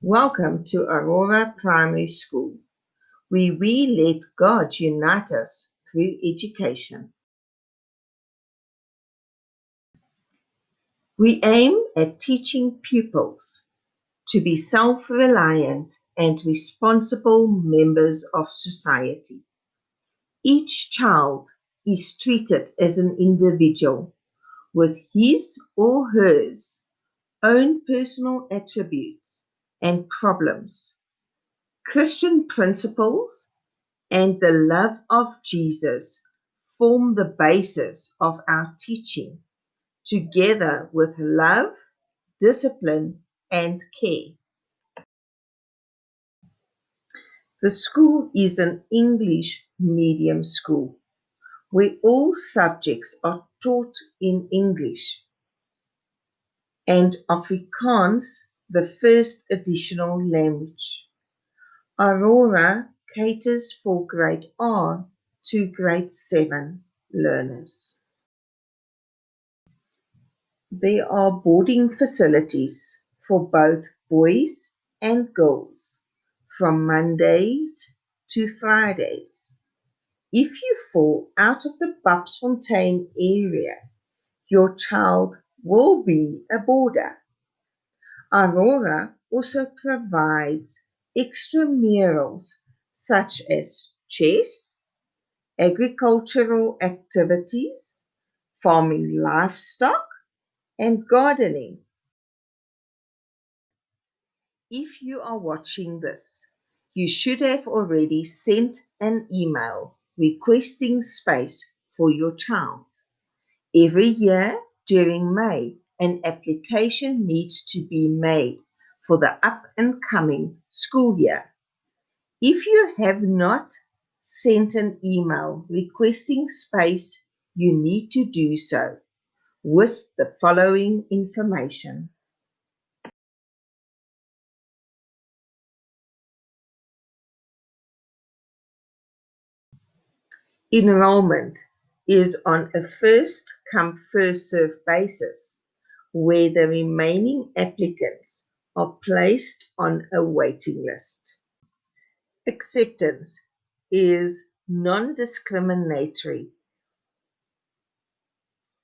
Welcome to Aurora Primary School, where we let God unite us through education. We aim at teaching pupils to be self-reliant and responsible members of society. Each child is treated as an individual with his or hers own personal attributes and problems. Christian principles and the love of Jesus form the basis of our teaching, together with love, discipline, and care. The school is an English medium school where all subjects are taught in English and Afrikaans the first additional language. Aurora caters for grade R to grade 7 learners. There are boarding facilities for both boys and girls from Mondays to Fridays. If you fall out of the Bapsfontein area, your child will be a boarder. Aurora also provides extramurals such as chess, agricultural activities, farming livestock, and gardening. If you are watching this, you should have already sent an email requesting space for your child. Every year during May, an application needs to be made for the up and coming school year. If you have not sent an email requesting space, you need to do so with the following information. Enrollment is on a first-come, first-served basis, where the remaining applicants are placed on a waiting list. Acceptance is non-discriminatory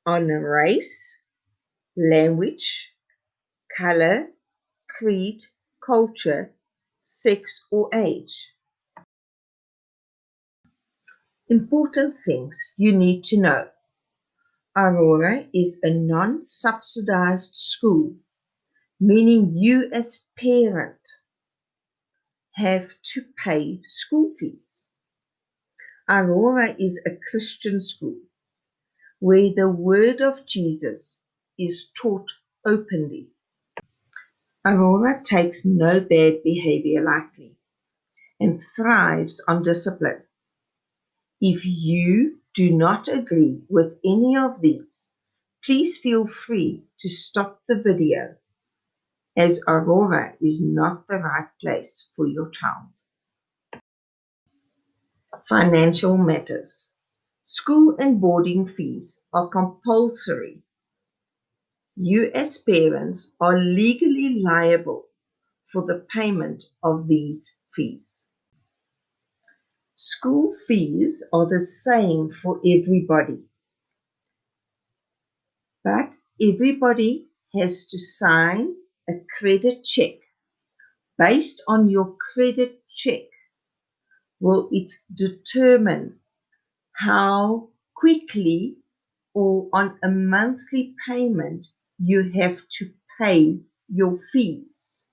on race, language, color, creed, culture, sex, or age. Important things you need to know. Aurora is a non-subsidized school, meaning you as parent have to pay school fees. Aurora is a Christian school where the word of Jesus is taught openly. Aurora takes no bad behavior lightly and thrives on discipline. If you do not agree with any of these, please feel free to stop the video, as Aurora is not the right place for your child. Financial matters. School and boarding fees are compulsory. You as parents are legally liable for the payment of these fees. School fees are the same for everybody, but everybody has to sign a credit check. Based on your credit check, will it determine how quickly or on a monthly payment you have to pay your fees.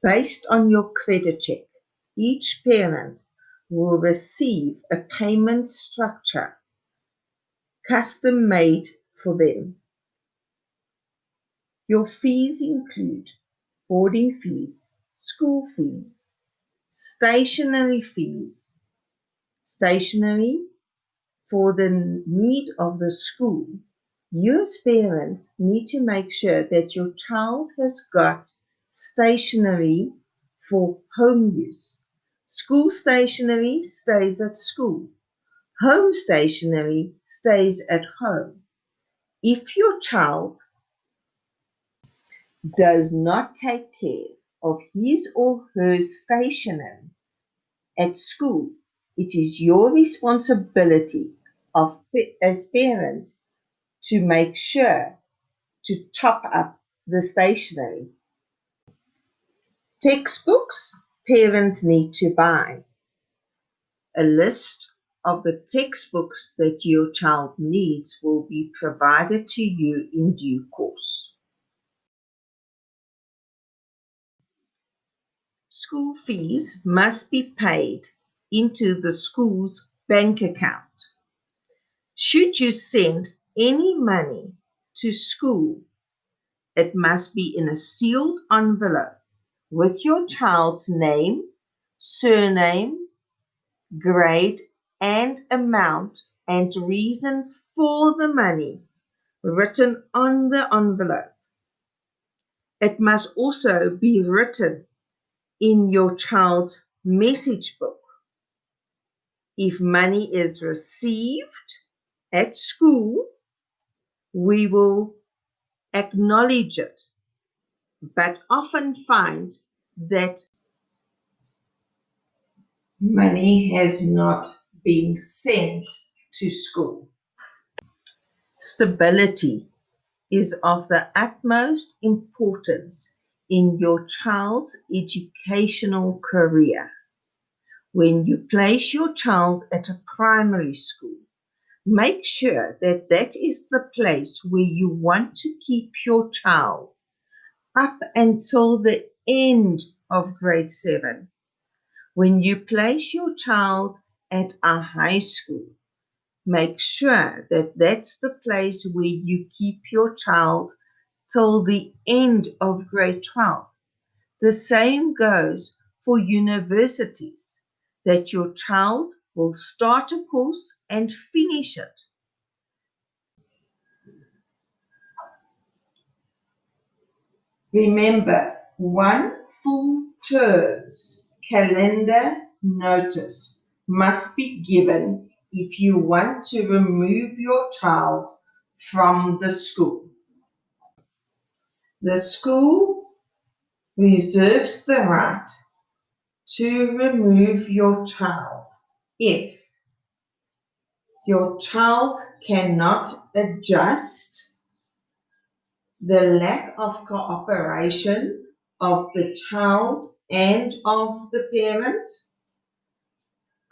Based on your credit check, each parent will receive a payment structure custom made for them. Your fees include boarding fees, school fees, stationery fees, stationery for the need of the school. You as parents need to make sure that your child has got stationery for home use. School stationery stays at school. Home stationery stays at home. If your child does not take care of his or her stationery at school, it is your responsibility as parents to make sure to top up the stationery. Textbooks parents need to buy. A list of the textbooks that your child needs will be provided to you in due course. School fees must be paid into the school's bank account. Should you send any money to school, it must be in a sealed envelope with your child's name, surname, grade, and amount and reason for the money written on the envelope. It must also be written in your child's message book. If money is received at school, we will acknowledge it, but often find that money has not been sent to school. Stability is of the utmost importance in your child's educational career. When you place your child at a primary school, make sure that that is the place where you want to keep your child up until the end of grade 7. When you place your child at a high school, make sure that that's the place where you keep your child till the end of grade 12. The same goes for universities, that your child will start a course and finish it. Remember, one full term's calendar notice must be given if you want to remove your child from the school. The school reserves the right to remove your child if your child cannot adjust, the lack of cooperation of the child and of the parent,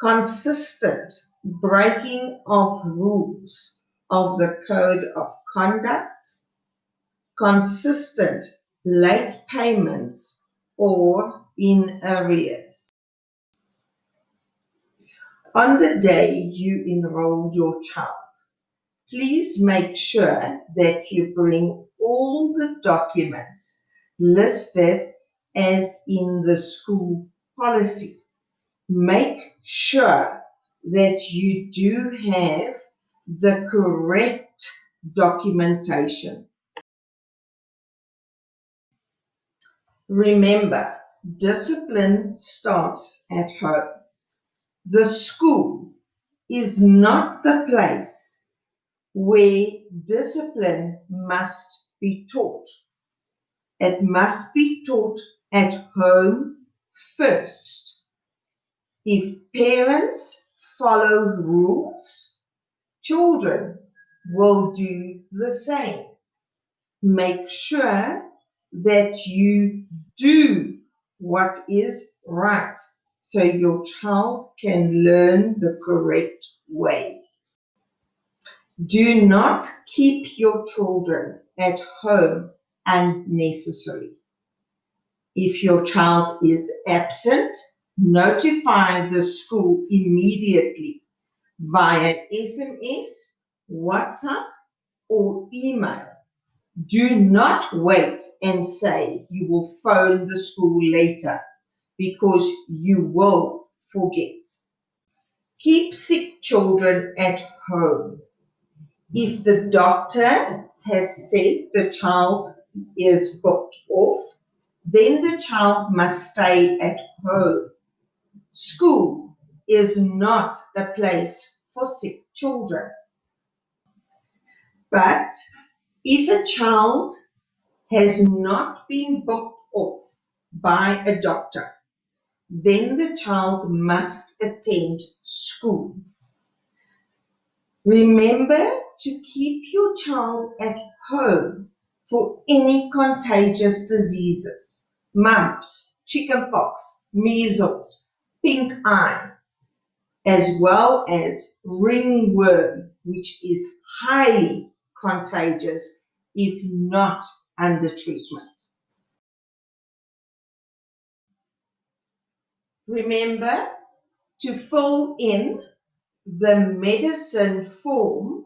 consistent breaking of rules of the code of conduct, consistent late payments or in arrears. On the day you enroll your child, please make sure that you bring all the documents listed as in the school policy. Make sure that you do have the correct documentation. Remember, discipline starts at home. The school is not the place where discipline must be taught. It must be taught at home first. If parents follow rules, children will do the same. Make sure that you do what is right so your child can learn the correct way. Do not keep your children at home unnecessarily. If your child is absent, notify the school immediately via SMS, WhatsApp, or email. Do not wait and say you will phone the school later, because you will forget. Keep sick children at home. If the doctor has said the child is booked off, then the child must stay at home. School is not a place for sick children. But if a child has not been booked off by a doctor, then the child must attend school. Remember to keep your child at home for any contagious diseases, mumps, chickenpox, measles, pink eye, as well as ringworm, which is highly contagious if not under treatment. Remember to fill in the medicine form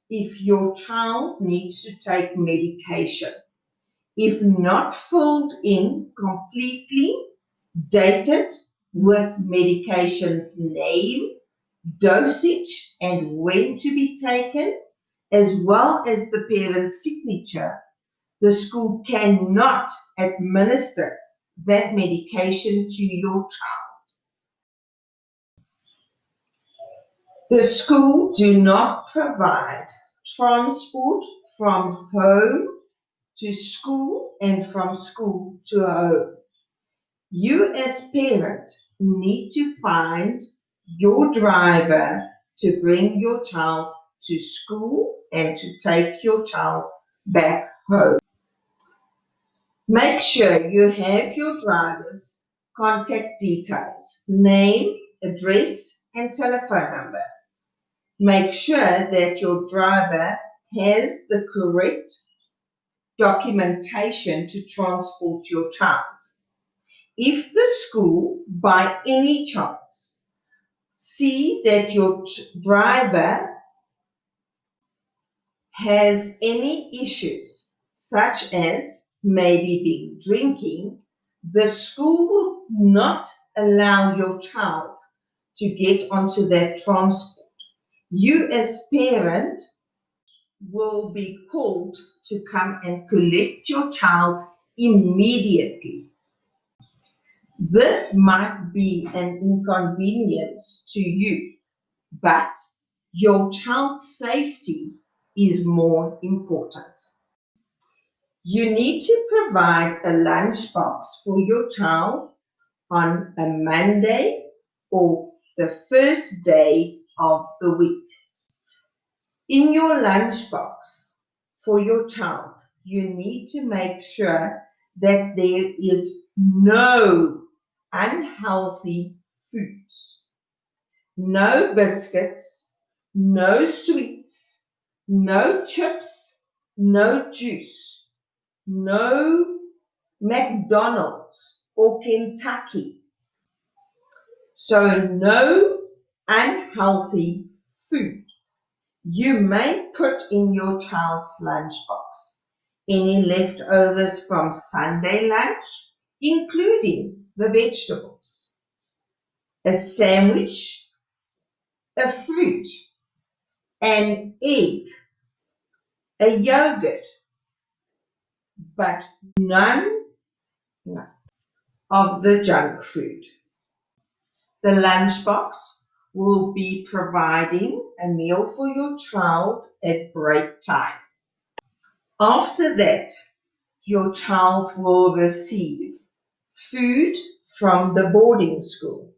if your child needs to take medication. If not filled in completely, date it with medication's name, dosage, and when to be taken, as well as the parent's signature, the school cannot administer that medication to your child. The school do not provide transport from home to school and from school to home. You as parent need to find your driver to bring your child to school and to take your child back home. Make sure you have your driver's contact details, name, address, and telephone number. Make sure that your driver has the correct documentation to transport your child. If the school, by any chance, see that your driver has any issues, such as maybe being drinking, the school will not allow your child to get onto that transport. You as parent will be called to come and collect your child immediately. This might be an inconvenience to you, but your child's safety is more important. You need to provide a lunchbox for your child on a Monday or the first day of the week. In your lunchbox for your child, you need to make sure that there is no unhealthy foods, no biscuits, no sweets, no chips, no juice, no McDonald's or Kentucky. So no unhealthy food. You may put in your child's lunchbox any leftovers from Sunday lunch, including the vegetables, a sandwich, a fruit, an egg, a yogurt, but none of the junk food. The lunchbox will be providing a meal for your child at break time. After that, your child will receive food from the boarding school.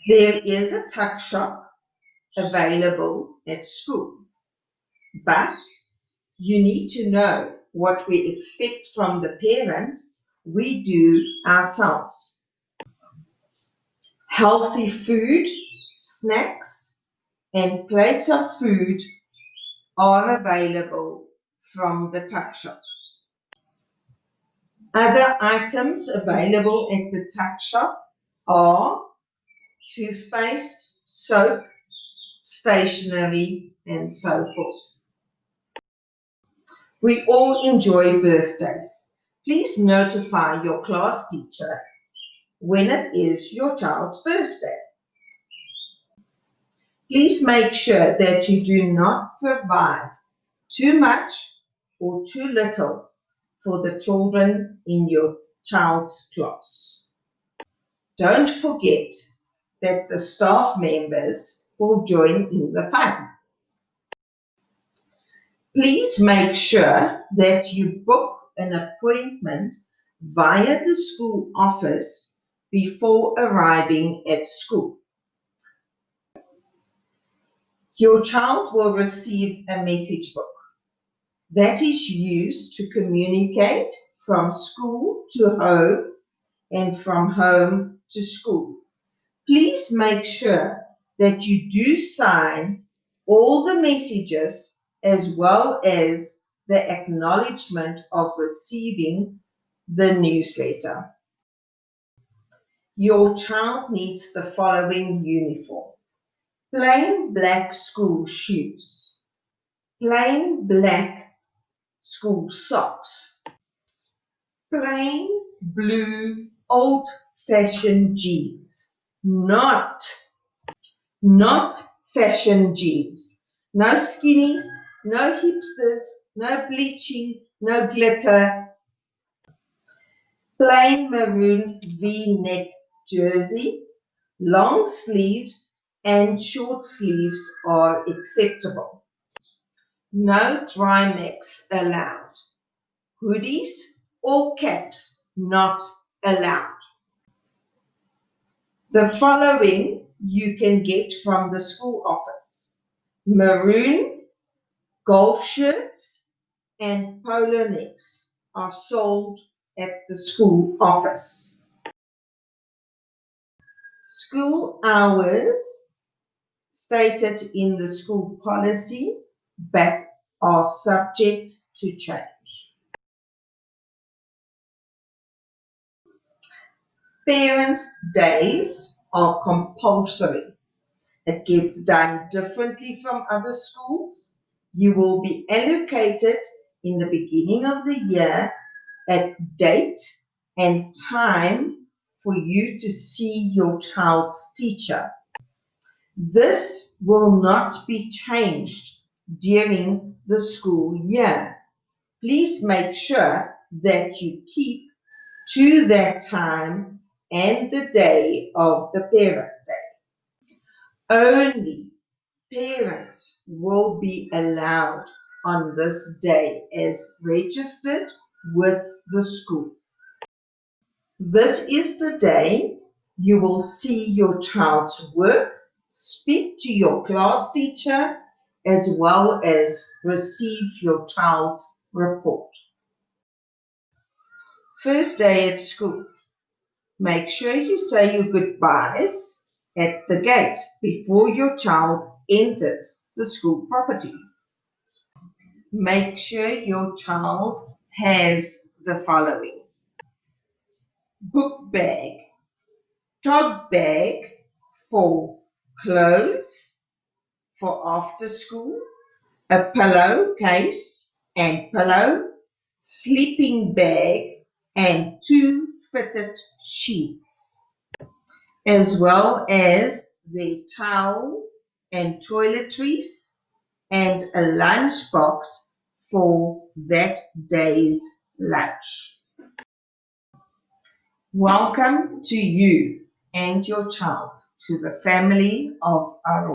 There is a tuck shop available at school, but you need to know what we expect from the parent, we do ourselves. Healthy food, snacks, and plates of food are available from the tuck shop. Other items available at the tuck shop are toothpaste, soap, stationery, and so forth. We all enjoy birthdays. Please notify your class teacher when it is your child's birthday. Please make sure that you do not provide too much or too little for the children in your child's class. Don't forget that the staff members will join in the fun. Please make sure that you book an appointment via the school office before arriving at school. Your child will receive a message book that is used to communicate from school to home and from home to school. Please make sure that you do sign all the messages as well as the acknowledgement of receiving the newsletter. Your child needs the following uniform: plain black school shoes, plain black school socks, plain blue old-fashioned jeans, not fashion jeans. No skinnies, no hipsters, no bleaching, no glitter. Plain maroon V-neck jersey, long sleeves and short sleeves are acceptable. No dry mix allowed. Hoodies or caps not allowed. The following you can get from the school office: maroon golf shirts and polo necks are sold at the school office. School hours stated in the school policy but are subject to change. Parent days are compulsory. It gets done differently from other schools. You will be allocated in the beginning of the year a date and time for you to see your child's teacher. This will not be changed during the school year. Please make sure that you keep to that time and the day of the parent day. Only parents will be allowed on this day as registered with the school. This is the day you will see your child's work, speak to your class teacher, as well as receive your child's report. First day at school. Make sure you say your goodbyes at the gate before your child enters the school property. Make sure your child has the following: book bag, tote bag for clothes for after school, a pillow case and pillow, sleeping bag and 2 fitted sheets, as well as the towel and toiletries and a lunch box for that day's lunch. Welcome to you and your child to the family of Aurora.